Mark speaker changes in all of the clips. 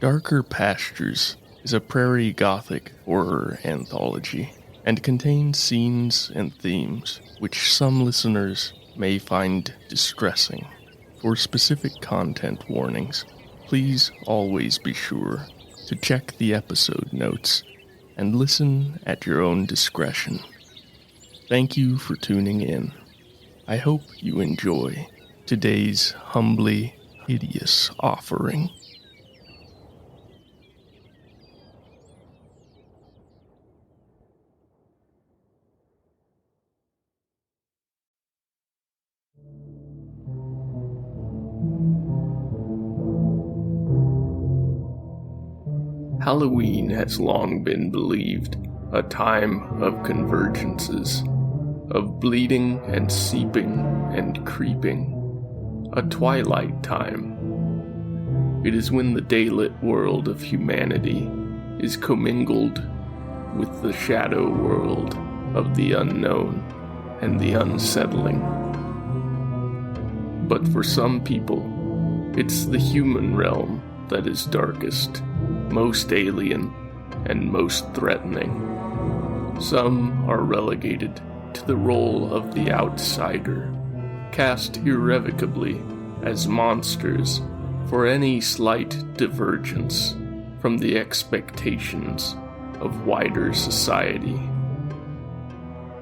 Speaker 1: Darker Pastures is a prairie gothic horror anthology and contains scenes and themes which some listeners may find distressing. For specific content warnings, please always be sure to check the episode notes and listen at your own discretion. Thank you for tuning in. I hope you enjoy today's humbly hideous offering. Halloween has long been believed a time of convergences, of bleeding and seeping and creeping, a twilight time. It is when the daylit world of humanity is commingled with the shadow world of the unknown and the unsettling. But for some people, it's the human realm that is darkest, most alien, and most threatening. Some are relegated to the role of the outsider, cast irrevocably as monsters for any slight divergence from the expectations of wider society.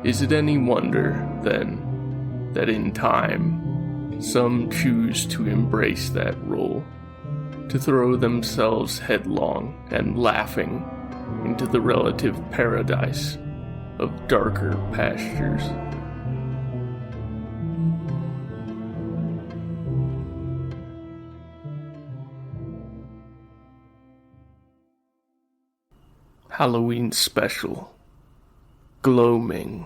Speaker 1: Is it any wonder, then, that in time, some choose to embrace that role, to throw themselves headlong and laughing into the relative paradise of darker pastures? Halloween Special, Gloaming.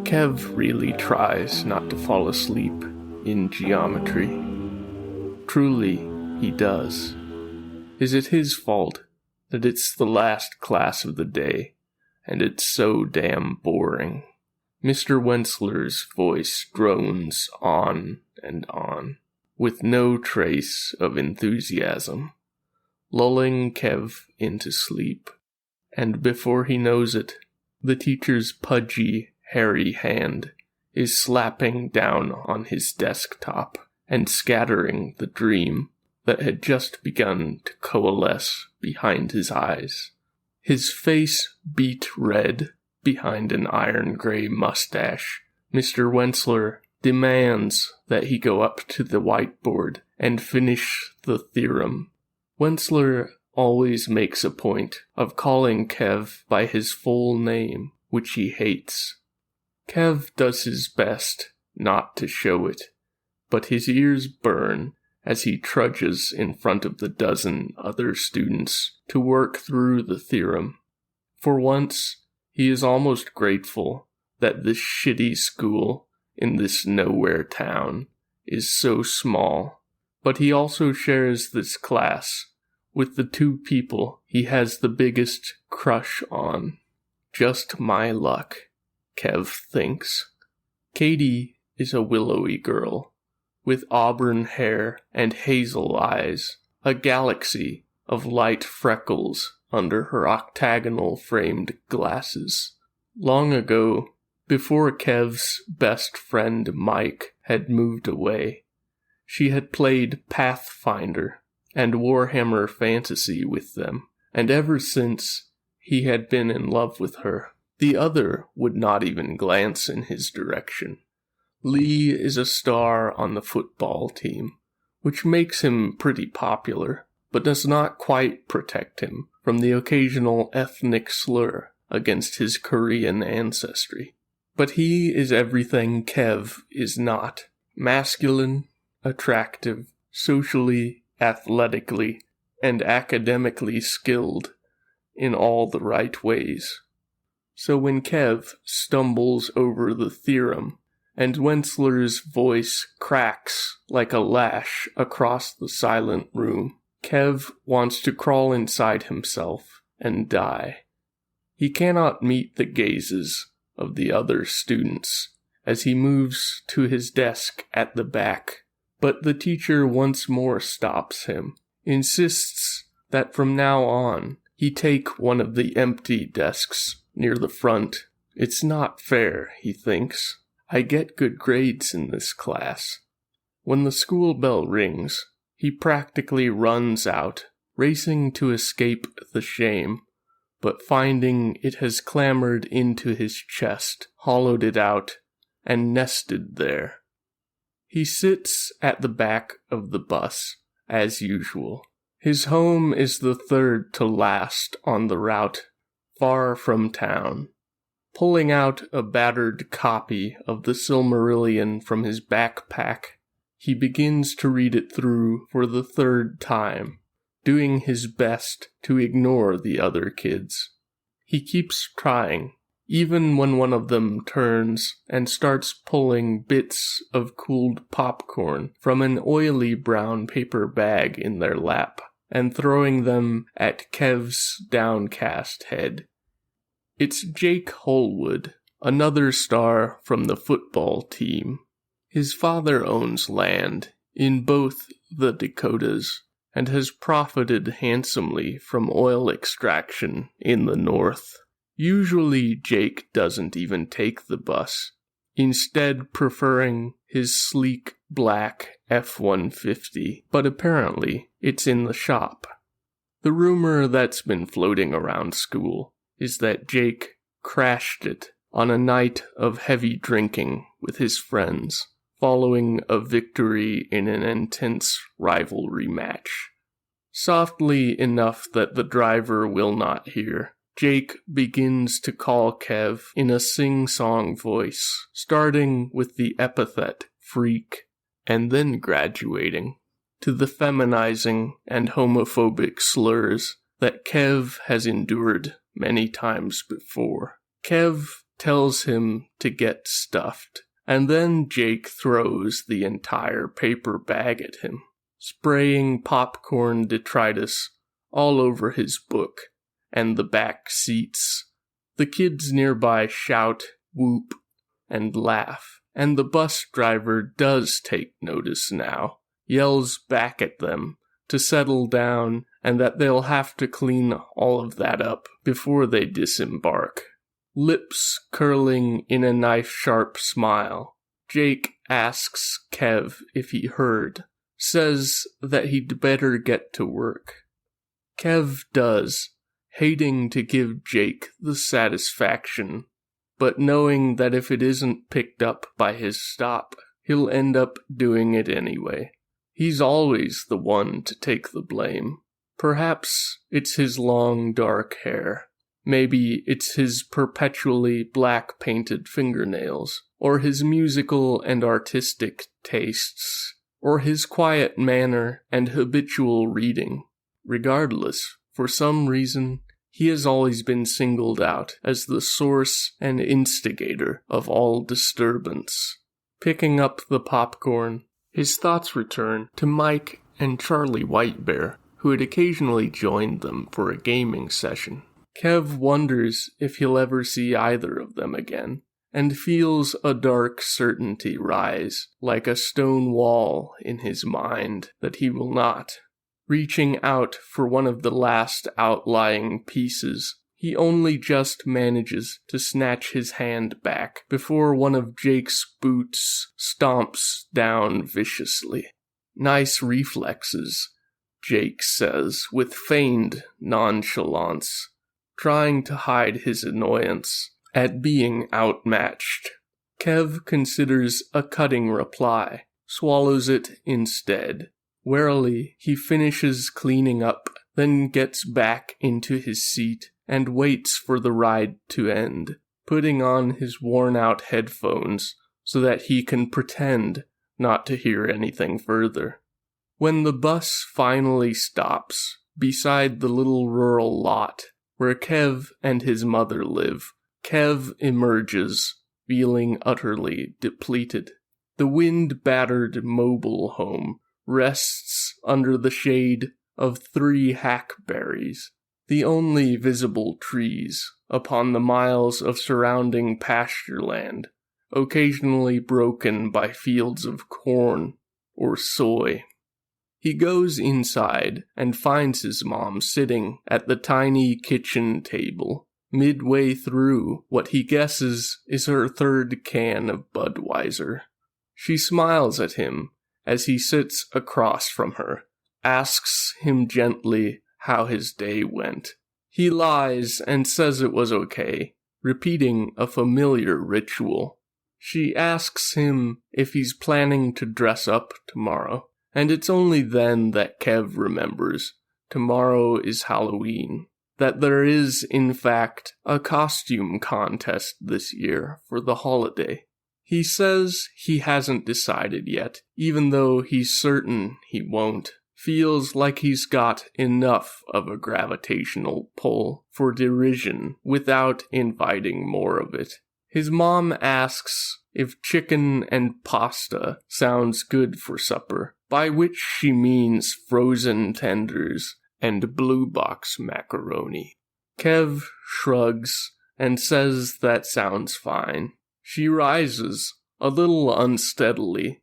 Speaker 1: Kev really tries not to fall asleep in geometry. Truly, he does. Is it his fault that it's the last class of the day, and it's so damn boring? Mr. Wensler's voice drones on and on, with no trace of enthusiasm, lulling Kev into sleep. And before he knows it, the teacher's pudgy, hairy hand is slapping down on his desktop and scattering the dream that had just begun to coalesce behind his eyes. His face beat red behind an iron-gray mustache. Mr. Wensler demands that he go up to the whiteboard and finish the theorem. Wensler always makes a point of calling Kev by his full name, which he hates. Kev does his best not to show it, but his ears burn as he trudges in front of the dozen other students to work through the theorem. For once, he is almost grateful that this shitty school in this nowhere town is so small, but he also shares this class with the two people he has the biggest crush on. Just my luck, Kev thinks. Katie is a willowy girl, with auburn hair and hazel eyes, a galaxy of light freckles under her octagonal-framed glasses. Long ago, before Kev's best friend Mike had moved away, she had played Pathfinder and Warhammer Fantasy with them, and ever since he had been in love with her. The other would not even glance in his direction. Lee is a star on the football team, which makes him pretty popular, but does not quite protect him from the occasional ethnic slur against his Korean ancestry. But he is everything Kev is not. Masculine, attractive, socially, athletically, and academically skilled in all the right ways. So when Kev stumbles over the theorem, and Wensler's voice cracks like a lash across the silent room, Kev wants to crawl inside himself and die. He cannot meet the gazes of the other students as he moves to his desk at the back, but the teacher once more stops him, insists that from now on he take one of the empty desks near the front. It's not fair, he thinks. I get good grades in this class. When the school bell rings, he practically runs out, racing to escape the shame, but finding it has clambered into his chest, hollowed it out, and nested there. He sits at the back of the bus, as usual. His home is the third to last on the route, far from town. Pulling out a battered copy of the Silmarillion from his backpack, he begins to read it through for the third time, doing his best to ignore the other kids. He keeps trying, even when one of them turns and starts pulling bits of cooled popcorn from an oily brown paper bag in their lap and throwing them at Kev's downcast head. It's Jake Holwood, another star from the football team. His father owns land in both the Dakotas and has profited handsomely from oil extraction in the north. Usually Jake doesn't even take the bus, instead preferring his sleek black F-150, but apparently it's in the shop. The rumor that's been floating around school is that Jake crashed it on a night of heavy drinking with his friends, following a victory in an intense rivalry match. Softly enough that the driver will not hear, Jake begins to call Kev in a sing-song voice, starting with the epithet freak, and then graduating to the feminizing and homophobic slurs that Kev has endured many times before. Kev tells him to get stuffed, and then Jake throws the entire paper bag at him, spraying popcorn detritus all over his book and the back seats. The kids nearby shout, whoop, and laugh, and the bus driver does take notice now, yells back at them to settle down and that they'll have to clean all of that up before they disembark. Lips curling in a knife-sharp smile, Jake asks Kev if he heard, says that he'd better get to work. Kev does, hating to give Jake the satisfaction, but knowing that if it isn't picked up by his stop, he'll end up doing it anyway. He's always the one to take the blame. Perhaps it's his long dark hair. Maybe it's his perpetually black-painted fingernails, or his musical and artistic tastes, or his quiet manner and habitual reading. Regardless, for some reason, he has always been singled out as the source and instigator of all disturbance. Picking up the popcorn, his thoughts return to Mike and Charlie Whitebear, who had occasionally joined them for a gaming session. Kev wonders if he'll ever see either of them again, and feels a dark certainty rise, like a stone wall in his mind, that he will not. Reaching out for one of the last outlying pieces, he only just manages to snatch his hand back before one of Jake's boots stomps down viciously. Nice reflexes, Jake says with feigned nonchalance, trying to hide his annoyance at being outmatched. Kev considers a cutting reply, swallows it instead. Warily, he finishes cleaning up, then gets back into his seat and waits for the ride to end, putting on his worn-out headphones so that he can pretend not to hear anything further. When the bus finally stops beside the little rural lot where Kev and his mother live, Kev emerges, feeling utterly depleted. The wind-battered mobile home rests under the shade of 3 hackberries, the only visible trees upon the miles of surrounding pasture land, occasionally broken by fields of corn or soy. He goes inside and finds his mom sitting at the tiny kitchen table, midway through what he guesses is her third can of Budweiser. She smiles at him as he sits across from her, asks him gently how his day went. He lies and says it was okay, repeating a familiar ritual. She asks him if he's planning to dress up tomorrow, and it's only then that Kev remembers tomorrow is Halloween, that there is, in fact, a costume contest this year for the holiday. He says he hasn't decided yet, even though he's certain he won't. Feels like he's got enough of a gravitational pull for derision without inviting more of it. His mom asks if chicken and pasta sounds good for supper, by which she means frozen tenders and blue box macaroni. Kev shrugs and says that sounds fine. She rises, a little unsteadily,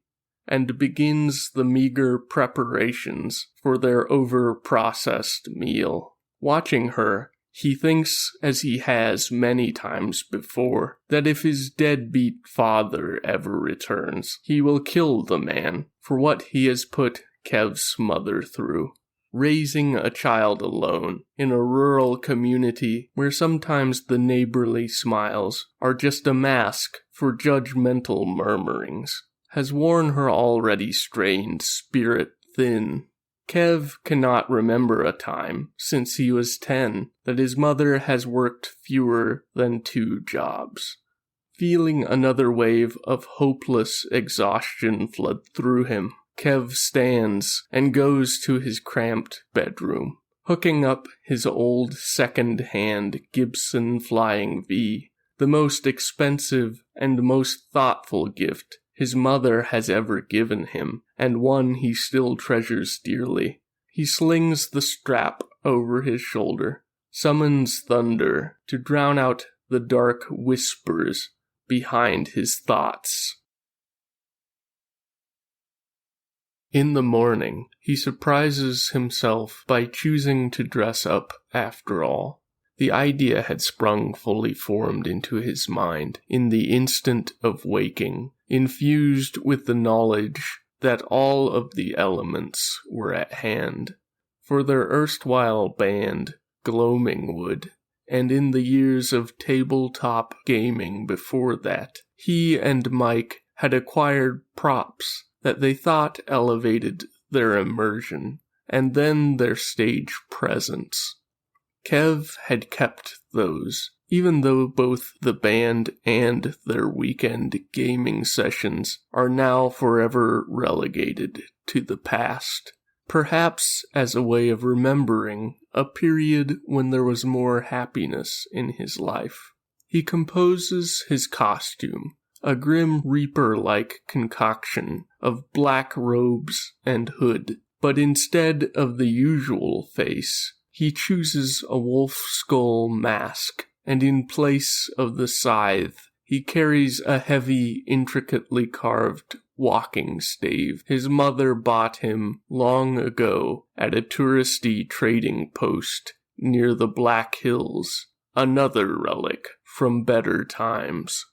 Speaker 1: and begins the meager preparations for their over-processed meal. Watching her, he thinks, as he has many times before, that if his deadbeat father ever returns, he will kill the man for what he has put Kev's mother through. Raising a child alone in a rural community where sometimes the neighborly smiles are just a mask for judgmental murmurings has worn her already strained spirit thin. Kev cannot remember a time since he was 10 that his mother has worked fewer than 2 jobs. Feeling another wave of hopeless exhaustion flood through him, Kev stands and goes to his cramped bedroom, hooking up his old second-hand Gibson Flying V, the most expensive and most thoughtful gift his mother has ever given him, and one he still treasures dearly. He slings the strap over his shoulder, summons thunder to drown out the dark whispers behind his thoughts. In the morning, he surprises himself by choosing to dress up after all. The idea had sprung fully formed into his mind in the instant of waking, infused with the knowledge that all of the elements were at hand. For their erstwhile band, Gloaming would, and in the years of tabletop gaming before that, he and Mike had acquired props that they thought elevated their immersion, and then their stage presence. Kev had kept those, even though both the band and their weekend gaming sessions are now forever relegated to the past, perhaps as a way of remembering a period when there was more happiness in his life. He composes his costume, a Grim Reaper-like concoction of black robes and hood, but instead of the usual face, he chooses a wolf skull mask, and in place of the scythe, he carries a heavy, intricately carved walking stave his mother bought him long ago at a touristy trading post near the Black Hills, another relic from better times.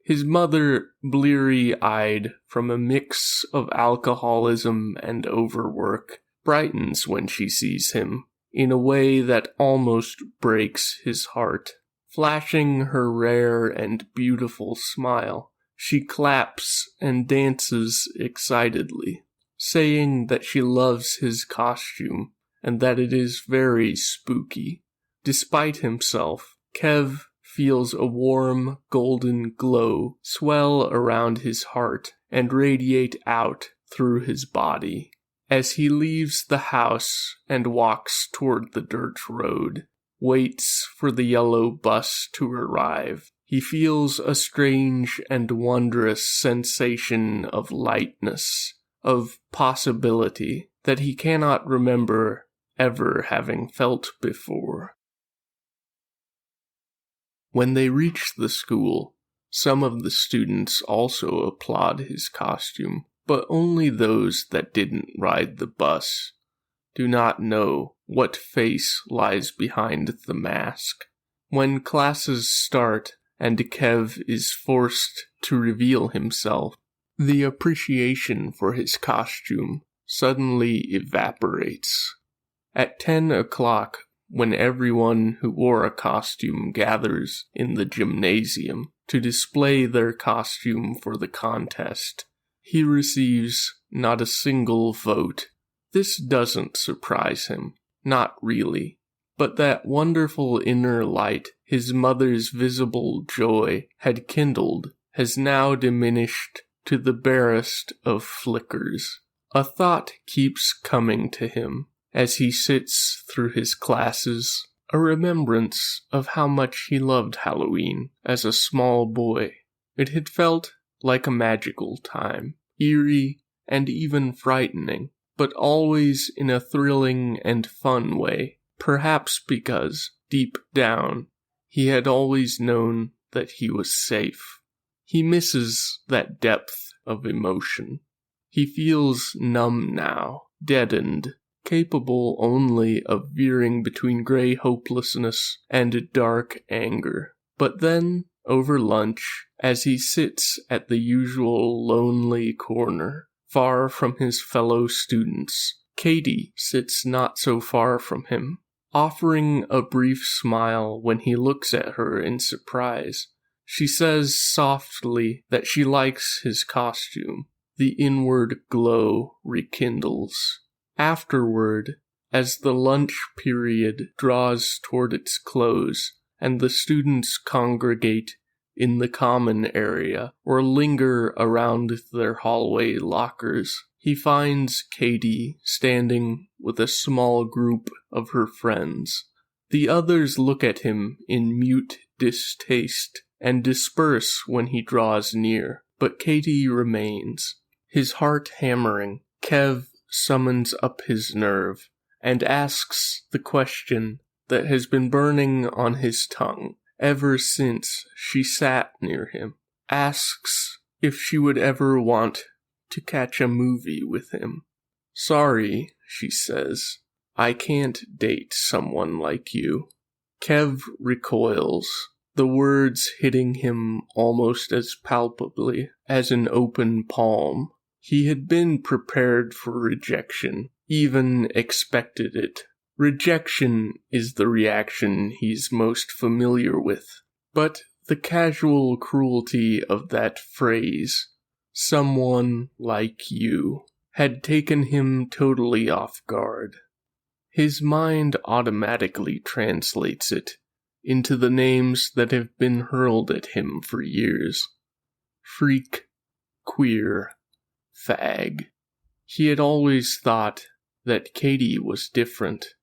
Speaker 1: His mother, bleary-eyed from a mix of alcoholism and overwork, brightens when she sees him, in a way that almost breaks his heart. Flashing her rare and beautiful smile, she claps and dances excitedly, saying that she loves his costume and that it is very spooky. Despite himself, Kev feels a warm, golden glow swell around his heart and radiate out through his body. As he leaves the house and walks toward the dirt road, waits for the yellow bus to arrive, he feels a strange and wondrous sensation of lightness, of possibility, that he cannot remember ever having felt before. When they reach the school, some of the students also applaud his costume, but only those that didn't ride the bus do not know what face lies behind the mask. When classes start and Kev is forced to reveal himself, the appreciation for his costume suddenly evaporates. At 10 o'clock, when everyone who wore a costume gathers in the gymnasium to display their costume for the contest, he receives not a single vote. This doesn't surprise him, not really, but that wonderful inner light his mother's visible joy had kindled has now diminished to the barest of flickers. A thought keeps coming to him as he sits through his classes, a remembrance of how much he loved Halloween as a small boy. It had felt like a magical time, eerie and even frightening, but always in a thrilling and fun way, perhaps because, deep down, he had always known that he was safe. He misses that depth of emotion. He feels numb now, deadened, capable only of veering between gray hopelessness and dark anger. But then, over lunch, as he sits at the usual lonely corner, far from his fellow students, Katie sits not so far from him, offering a brief smile when he looks at her in surprise. She says softly that she likes his costume. The inward glow rekindles. Afterward, as the lunch period draws toward its close and the students congregate in the common area or linger around their hallway lockers, he finds Katie standing with a small group of her friends. The others look at him in mute distaste and disperse when he draws near, but Katie remains. His heart hammering, Kev summons up his nerve and asks the question that has been burning on his tongue ever since she sat near him. Asks if she would ever want to catch a movie with him. "Sorry," she says, "I can't date someone like you." Kev recoils, the words hitting him almost as palpably as an open palm. He had been prepared for rejection, even expected it. Rejection is the reaction he's most familiar with, but the casual cruelty of that phrase, "someone like you," had taken him totally off guard. His mind automatically translates it into the names that have been hurled at him for years. Freak, queer, fag. He had always thought that Katie was different,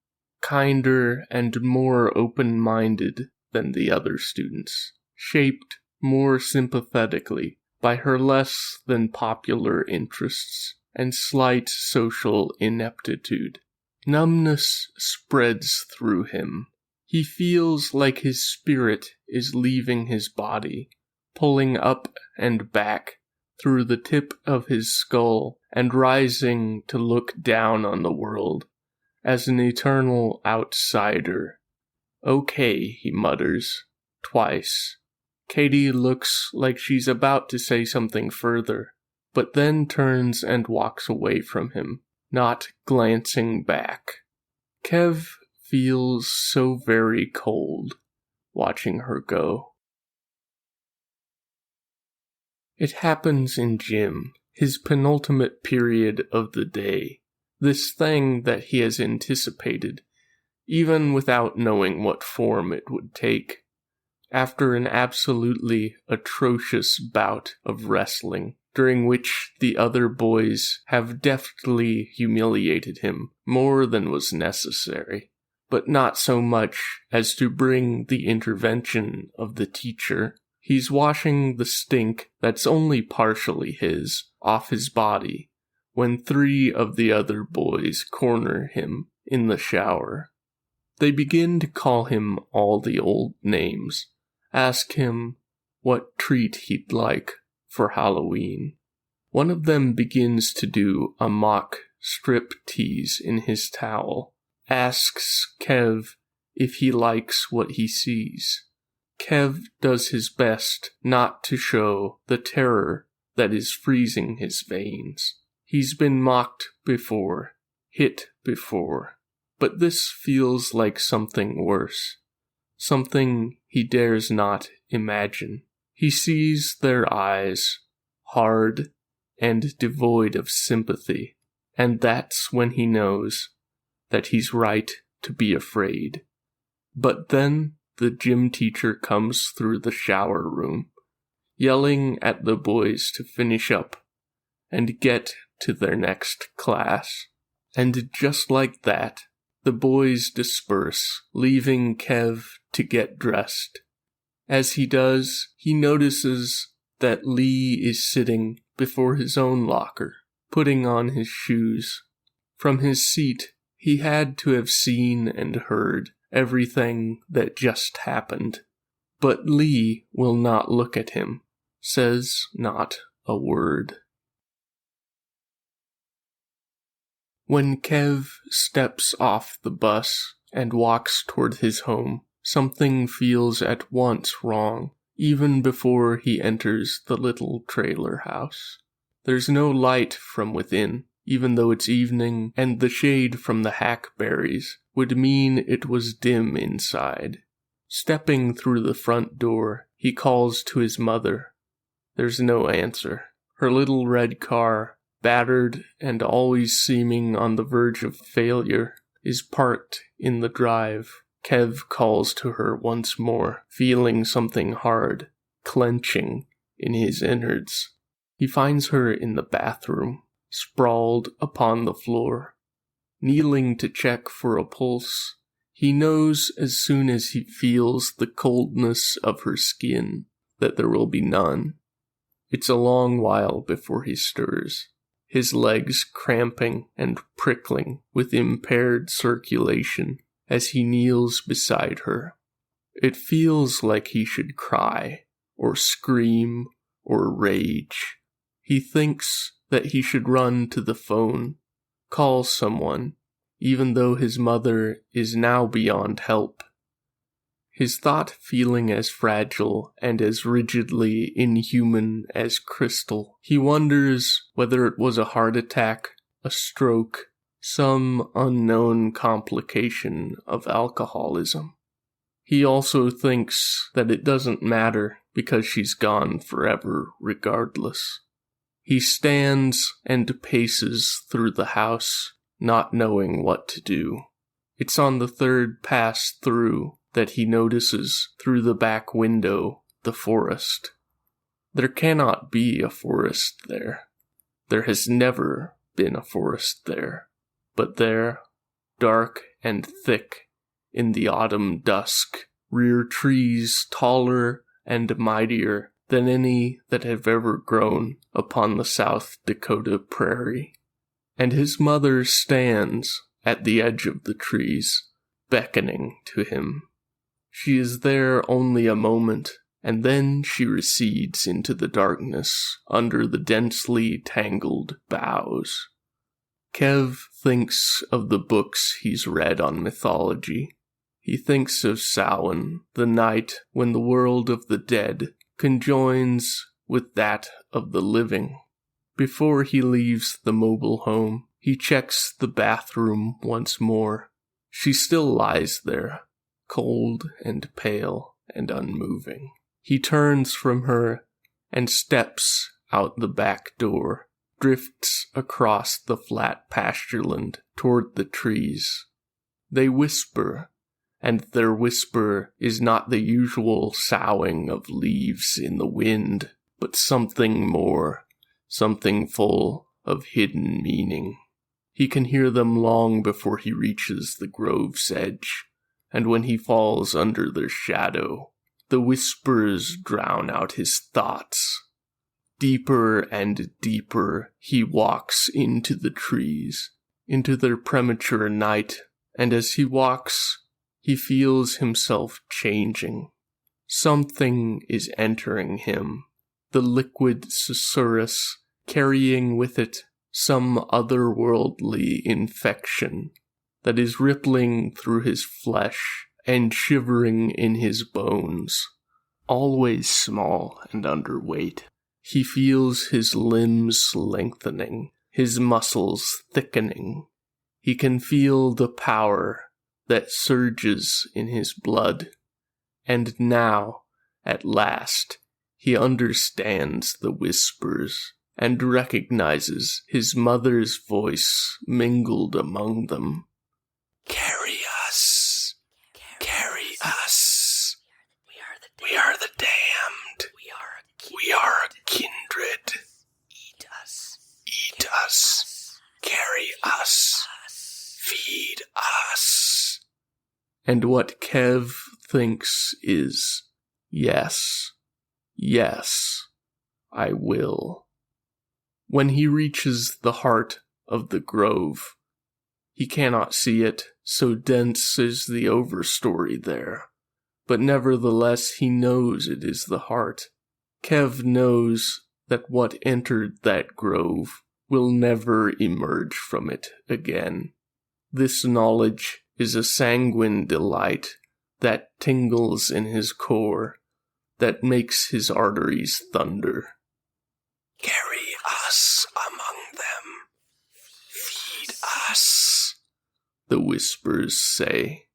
Speaker 1: kinder and more open-minded than the other students, shaped more sympathetically by her less than popular interests and slight social ineptitude. Numbness spreads through him. He feels like his spirit is leaving his body, pulling up and back through the tip of his skull and rising to look down on the world as an eternal outsider. "Okay," he mutters, twice. Katie looks like she's about to say something further, but then turns and walks away from him, not glancing back. Kev feels so very cold watching her go. It happens in gym, his penultimate period of the day, this thing that he has anticipated, even without knowing what form it would take. After an absolutely atrocious bout of wrestling, during which the other boys have deftly humiliated him more than was necessary, but not so much as to bring the intervention of the teacher. He's washing the stink that's only partially his off his body when 3 of the other boys corner him in the shower. They begin to call him all the old names, ask him what treat he'd like for Halloween. One of them begins to do a mock strip tease in his towel, asks Kev if he likes what he sees. Kev does his best not to show the terror that is freezing his veins. He's been mocked before, hit before, but this feels like something worse, something he dares not imagine. He sees their eyes, hard and devoid of sympathy, and that's when he knows that he's right to be afraid. But then the gym teacher comes through the shower room, yelling at the boys to finish up and get to their next class. And just like that, the boys disperse, leaving Kev to get dressed. As he does, he notices that Lee is sitting before his own locker, putting on his shoes. From his seat, he had to have seen and heard everything that just happened. But Lee will not look at him, says not a word. When Kev steps off the bus and walks toward his home, something feels at once wrong, even before he enters the little trailer house. There's no light from within, even though it's evening, and the shade from the hackberries would mean it was dim inside. Stepping through the front door, he calls to his mother. There's no answer. Her little red car, battered and always seeming on the verge of failure, is parked in the drive. Kev calls to her once more, feeling something hard, clenching in his innards. He finds her in the bathroom, sprawled upon the floor. Kneeling to check for a pulse, he knows as soon as he feels the coldness of her skin that there will be none. It's a long while before he stirs, his legs cramping and prickling with impaired circulation as he kneels beside her. It feels like he should cry, or scream, or rage. He thinks that he should run to the phone, call someone, even though his mother is now beyond help. His thought feeling as fragile and as rigidly inhuman as crystal, he wonders whether it was a heart attack, a stroke, some unknown complication of alcoholism. He also thinks that it doesn't matter because she's gone forever regardless. He stands and paces through the house, not knowing what to do. It's on the third pass through that he notices through the back window the forest. There cannot be a forest there. There has never been a forest there. But there, dark and thick in the autumn dusk, rear trees taller and mightier than any that have ever grown upon the South Dakota prairie. And his mother stands at the edge of the trees, beckoning to him. She is there only a moment, and then she recedes into the darkness under the densely tangled boughs. Kev thinks of the books he's read on mythology. He thinks of Samhain, the night when the world of the dead conjoins with that of the living. Before he leaves the mobile home, he checks the bathroom once more. She still lies there, cold and pale and unmoving. He turns from her and steps out the back door, drifts across the flat pastureland toward the trees. They whisper, and their whisper is not the usual soughing of leaves in the wind, but something more, something full of hidden meaning. He can hear them long before he reaches the grove's edge, and when he falls under their shadow, the whispers drown out his thoughts. Deeper and deeper he walks into the trees, into their premature night, and as he walks, he feels himself changing. Something is entering him, the liquid susurrus carrying with it some otherworldly infection that is rippling through his flesh and shivering in his bones. Always small and underweight, he feels his limbs lengthening, his muscles thickening. He can feel the power that surges in his blood. And now, at last, he understands the whispers and recognizes his mother's voice mingled among them. Carry us! Carry us! We are the damned! We are a kindred! Eat us! Carry us! Feed us! And what Kev thinks is, yes, I will. When he reaches the heart of the grove, he cannot see it, so dense is the overstory there, but nevertheless he knows it is the heart. Kev knows that what entered that grove will never emerge from it again. This knowledge is a sanguine delight that tingles in his core, that makes his arteries thunder. Carry us among them. Feed us, the whispers say.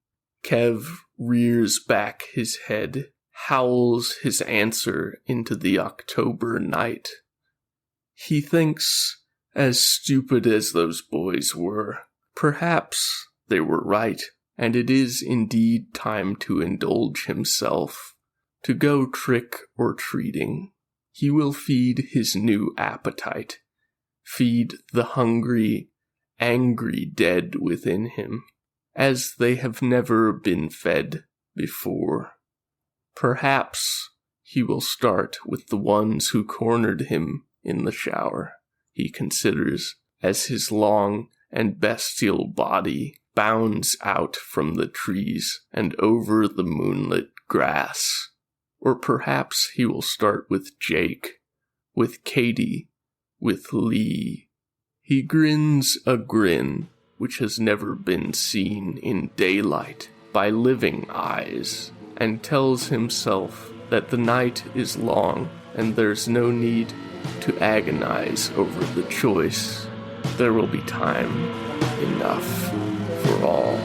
Speaker 1: Kev rears back his head, howls his answer into the October night. He thinks, as stupid as those boys were, perhaps they were right, and it is indeed time to indulge himself, to go trick-or-treating. He will feed his new appetite, feed the hungry, angry dead within him, as they have never been fed before. Perhaps he will start with the ones who cornered him in the shower, he considers, as his long and bestial body bounds out from the trees and over the moonlit grass. Or perhaps he will start with Jake, with Katie, with Lee. He grins a grin which has never been seen in daylight by living eyes, and tells himself that the night is long and there's no need to agonize over the choice. There will be time enough for all.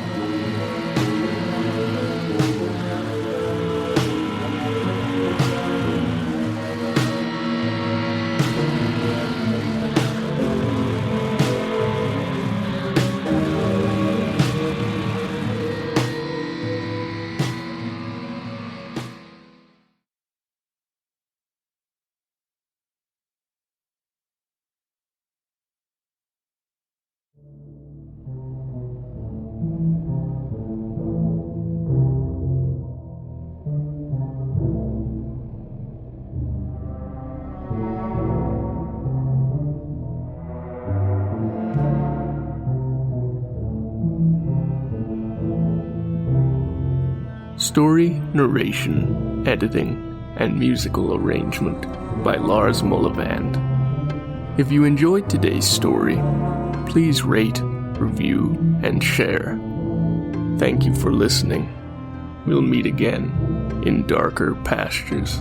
Speaker 1: Story, narration, editing, and musical arrangement by Lars Mullivand. If you enjoyed today's story, please rate, review, and share. Thank you for listening. We'll meet again in darker pastures.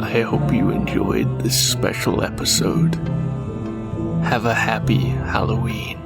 Speaker 1: I hope you enjoyed this special episode. Have a happy Halloween.